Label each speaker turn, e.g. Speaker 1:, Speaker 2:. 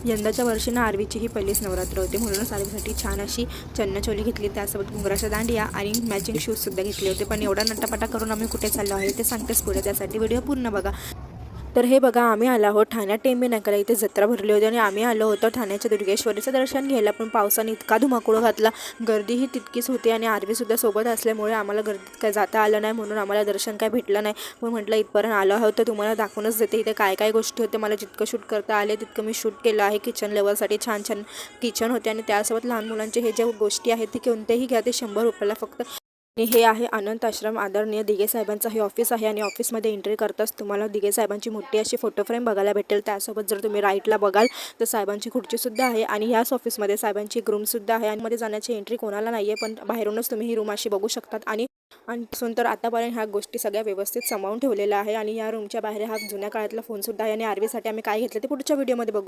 Speaker 1: यंदाच्या वर्षी ना आरवीची ही पहिलीच नवरात्र होती, म्हणूनच आरवीसाठी छान अशी चन्नचोली घेतली, त्यासोबत घुंगराच्या दांडिया आणि मॅचिंग शूजसुद्धा घेतले होते. पण एवढा नटापटा करून आम्ही कुठे चाललो आहे ते सांगतेच पुढे, त्यासाठी व्हिडिओ पूर्ण बघा. तर हे बघा, आम्ही आलो आहोत ठाण्यात टेंबे नाक्याला. इथे जत्रा भरली होती आणि आम्ही आलो होतो ठाण्याच्या दुर्गेश्वरीचं दर्शन घ्यायला. पण पावसाने इतका धुमाकूळ घातला, गर्दीही तितकीच होती आणि आरवीसुद्धा सोबत असल्यामुळे आम्हाला गर्दीत काय जाता आलं नाही, म्हणून आम्हाला दर्शन काय भेटलं नाही. पण म्हटलं इथपर्यंत आलो आहोत तर तुम्हाला दाखवूनच देते इथे काय काय गोष्टी होते. मला जितकं शूट करता आले तितकं मी शूट केलं आहे. किचन लेवलसाठी छान छान किचन होते आणि त्यासोबत लहान मुलांचे हे ज्या गोष्टी आहेत ते कोणतेही घ्या, ते 100 रुपयाला फक्त. आणि हे आहे अनंत आश्रम आदरणीय दिघे साहेबांचं हे ऑफिस आहे आणि ऑफिसमध्ये एंट्री करताच तुम्हाला दिघे साहेबांची मोठी अशी फोटो फ्रेम बघायला भेटेल. त्यासोबत जर तुम्ही राईटला बघाल तर साहेबांची खुर्चीसुद्धा आहे आणि याच ऑफिसमध्ये साहेबांची एक रूमसुद्धा आहे. आणि मध्ये जाण्याची एंट्री कोणाला नाही आहे, पण बाहेरूनच तुम्ही ही रूम अशी बघू शकतात. आणि पासून तर आतापर्यंत ह्या गोष्टी सगळ्या व्यवस्थित सामावून ठेवलेल्या आहे. आणि या रूमच्या बाहेर हा जुन्या काळातला फोनसुद्धा आहे. आणि आरवीसाठी आम्ही काय घेतलं ते पुढच्या व्हिडिओमध्ये बघू.